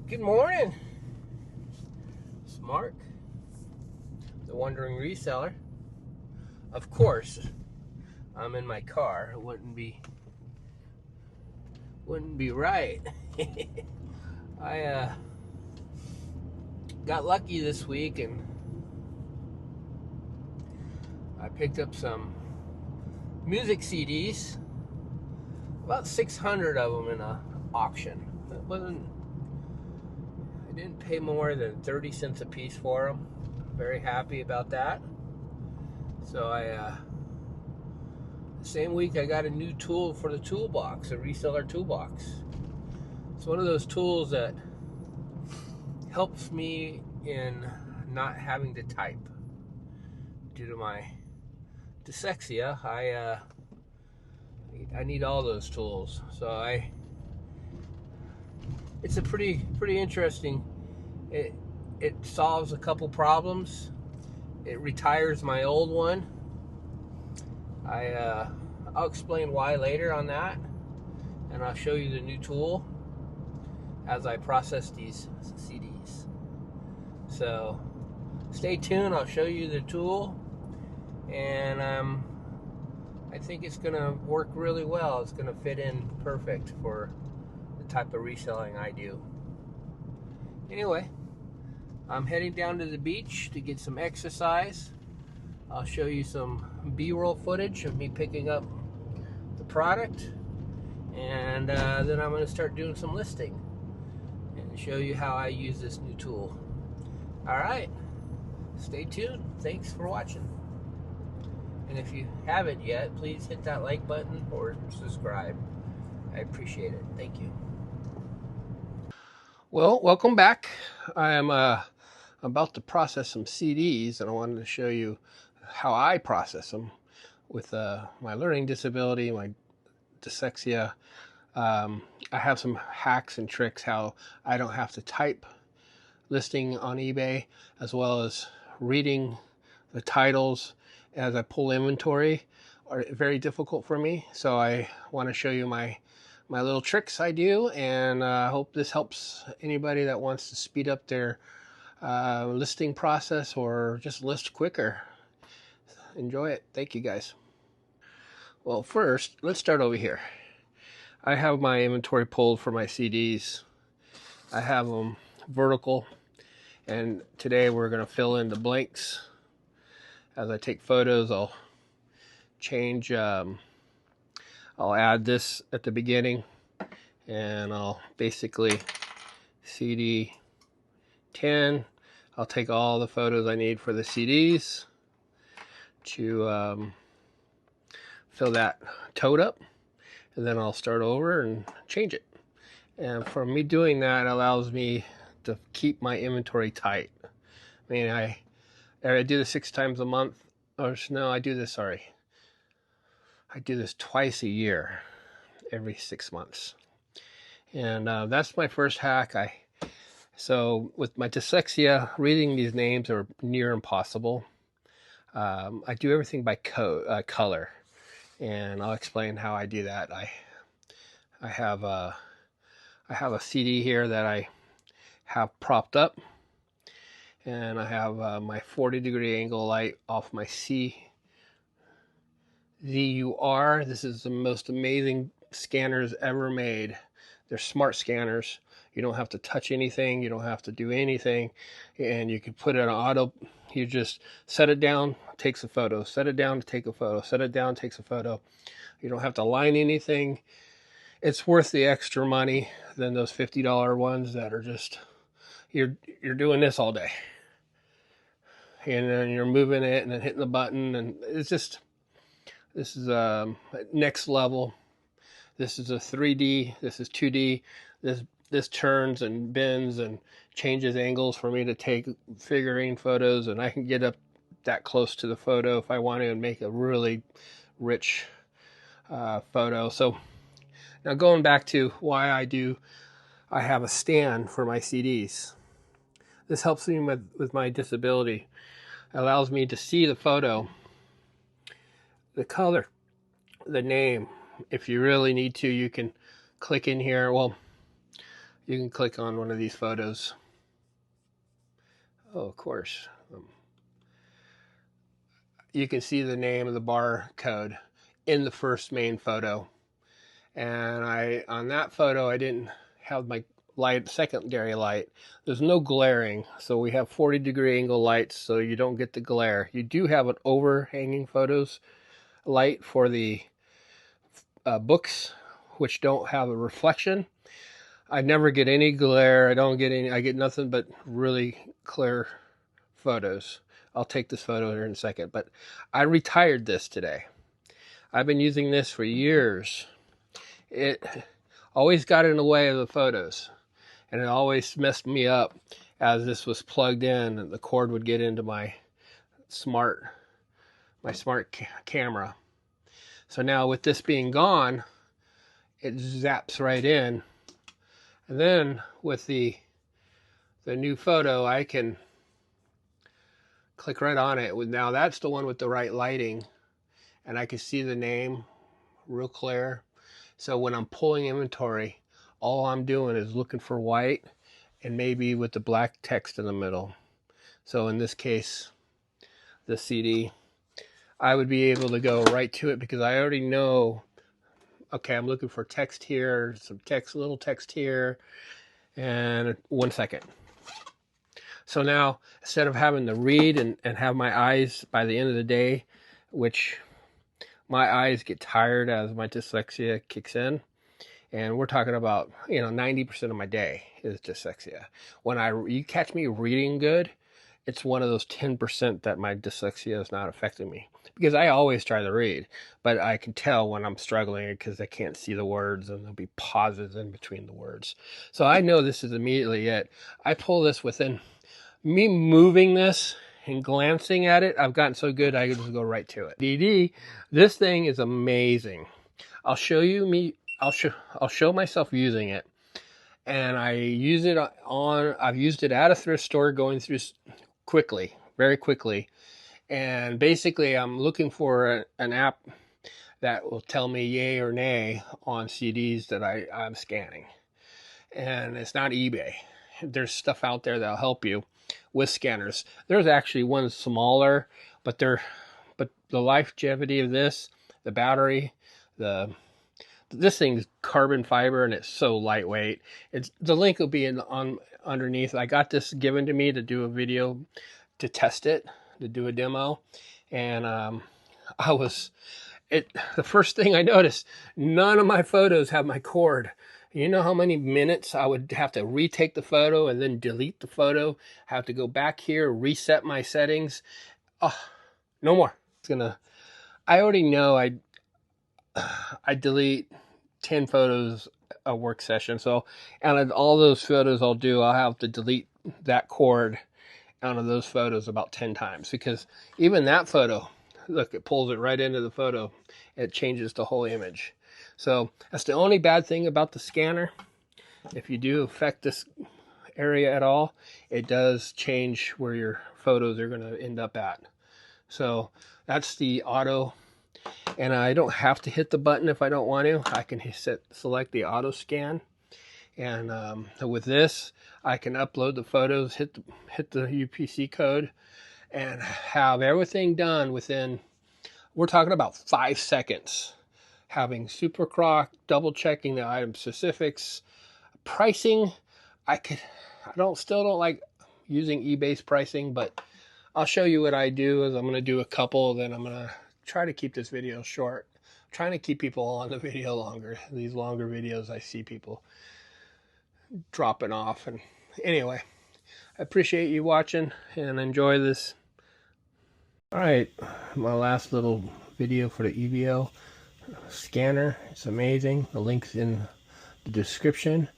Good morning. It's Mark, the Wandering Reseller. Of course, I'm in my car. It wouldn't be right. I got lucky this week and I picked up some music CDs, about 600 of them in a auction. I didn't pay more than 30 cents a piece for them. Very happy about that. So same week I got a new tool for the toolbox, a reseller toolbox. It's one of those tools that helps me in not having to type. Due to my dyslexia, I need all those tools. So it's a pretty interesting. It solves a couple problems. It retires my old one. I'll explain why later on that, and I'll show you the new tool as I process these CDs. So stay tuned. I'll show you the tool, and I think it's gonna work really well. It's gonna fit in perfect for the type of reselling I do. Anyway, I'm heading down to the beach to get some exercise. I'll show you some B-roll footage of me picking up the product, and then I'm going to start doing some listing and show you how I use this new tool. Alright, stay tuned. Thanks for watching. And if you haven't yet, please hit that like button or subscribe. I appreciate it. Thank you. Well, welcome back. I am about to process some CDs, and I wanted to show you how I process them with my learning disability, my dyslexia. I have some hacks and tricks how I don't have to type listing on eBay, as well as reading the titles as I pull inventory are very difficult for me. So I want to show you my little tricks I do, and I hope this helps anybody that wants to speed up their listing process or just list quicker. Enjoy it. Thank you, guys. Well, first, let's start over here. I have my inventory pulled for my CDs. I have them vertical, and today we're going to fill in the blanks. As I take photos, I'll change, I'll add this at the beginning, and I'll basically CD 10. I'll take all the photos I need for the CDs to fill that tote up, and then I'll start over and change it. And for me doing that allows me to keep my inventory tight. I mean, I do this 6 times a month, or no, I do this twice a year, every 6 months. And that's my first hack. So with my dyslexia, reading these names are near impossible. I do everything by color, and I'll explain how I do that. I have a CD here that I have propped up, and I have my 40-degree angle light off my ZUR. This is the most amazing scanners ever made. They're smart scanners. You don't have to touch anything. You don't have to do anything. And you can put it on auto. You just set it down, takes a photo. Set it down, take a photo. Set it down, takes a photo. You don't have to line anything. It's worth the extra money than those $50 ones that are just, you're doing this all day. And then you're moving it and then hitting the button. And it's just, this is next level. This is a 3D. This is 2D. This turns and bends and changes angles for me to take figurine photos, and I can get up that close to the photo if I want to and make a really rich photo. So now going back to why I have a stand for my CDs. This helps me with my disability. It allows me to see the photo, the color, the name. If you really need to, you can click in here. Well, you can click on one of these photos. Oh, of course. You can see the name of the barcode in the first main photo. And on that photo, I didn't have my light, secondary light. There's no glaring, so we have 40-degree angle lights, so you don't get the glare. You do have an overhanging photos light for the books, which don't have a reflection. I never get any glare. I get nothing but really clear photos. I'll take this photo here in a second, but I retired this today. I've been using this for years. It always got in the way of the photos, and it always messed me up as this was plugged in and the cord would get into my smart camera. So now with this being gone, it zaps right in. And then with the new photo, I can click right on it. Now that's the one with the right lighting, and I can see the name real clear. So when I'm pulling inventory, all I'm doing is looking for white and maybe with the black text in the middle. So in this case, the CD, I would be able to go right to it because I already know, okay, I'm looking for text here, some text, little text here, and 1 second. So now, instead of having to read and have my eyes by the end of the day, which my eyes get tired as my dyslexia kicks in, and we're talking about, 90% of my day is dyslexia. When you catch me reading good, it's one of those 10% that my dyslexia is not affecting me. Because I always try to read, but I can tell when I'm struggling because I can't see the words and there'll be pauses in between the words. So I know this is immediately it. I pull this within me moving this and glancing at it. I've gotten so good I can just go right to it. DD, this thing is amazing. I'll show you I'll show myself using it, and I use it I've used it at a thrift store going through quickly, very quickly, and basically I'm looking for an app that will tell me yay or nay on CDs that I'm scanning, and it's not eBay. There's stuff out there that'll help you with scanners. There's actually one smaller, but the longevity of this, the battery, this thing's carbon fiber and it's so lightweight. The link will be underneath. I got this given to me to do a video to test it, to do a demo, and the first thing I noticed, none of my photos have my cord. You know how many minutes I would have to retake the photo and then delete the photo, have to go back here, reset my settings. Oh, no more. I already know I delete 10 photos a work session. So out of all those photos I'll have to delete that cord out of those photos about 10 times, because even that photo, look, it pulls it right into the photo. It changes the whole image. So that's the only bad thing about the scanner. If you do affect this area at all, it does change where your photos are going to end up at. So that's the auto. And I don't have to hit the button if I don't want to. I can select the auto scan. And with this, I can upload the photos, hit the UPC code, and have everything done within, we're talking about 5 seconds. Having super croc, double checking the item specifics, pricing. Still don't like using eBay's pricing, but I'll show you what I do. Is I'm going to do a couple, then I'm going to try to keep this video short. I'm trying to keep people on the video longer. These longer videos, I see people dropping off. And anyway, I appreciate you watching and enjoy this. All right, my last little video for the EVO scanner. It's amazing. The link's in the description.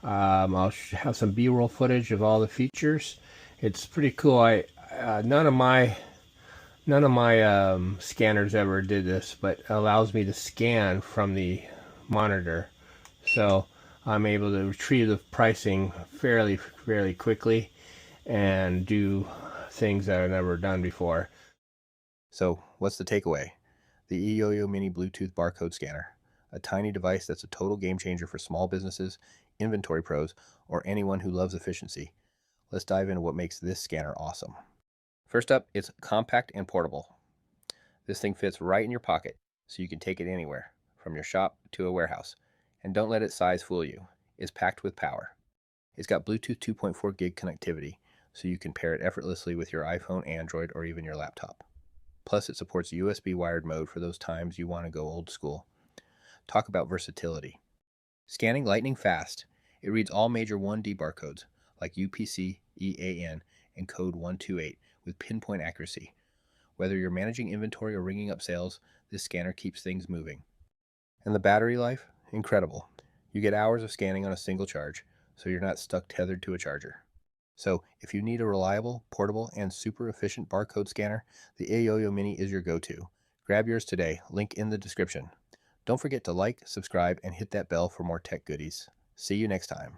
I'll have some B-roll footage of all the features. It's pretty cool. None of my scanners ever did this, but it allows me to scan from the monitor, so I'm able to retrieve the pricing fairly quickly and do things that I've never done before. So what's the takeaway? The eYoYo Mini Bluetooth barcode scanner, a tiny device that's a total game changer for small businesses, inventory pros, or anyone who loves efficiency. Let's dive into what makes this scanner awesome. First up, it's compact and portable. This thing fits right in your pocket, so you can take it anywhere, from your shop to a warehouse. And don't let its size fool you. It's packed with power. It's got Bluetooth 2.4 gig connectivity, so you can pair it effortlessly with your iPhone, Android, or even your laptop. Plus, it supports USB wired mode for those times you want to go old school. Talk about versatility. Scanning lightning fast, it reads all major 1D barcodes like UPC, EAN, and code 128 with pinpoint accuracy. Whether you're managing inventory or ringing up sales, this scanner keeps things moving. And the battery life? Incredible. You get hours of scanning on a single charge, so you're not stuck tethered to a charger. So, if you need a reliable, portable, and super efficient barcode scanner, the Ayoyo Mini is your go-to. Grab yours today, link in the description. Don't forget to like, subscribe, and hit that bell for more tech goodies. See you next time.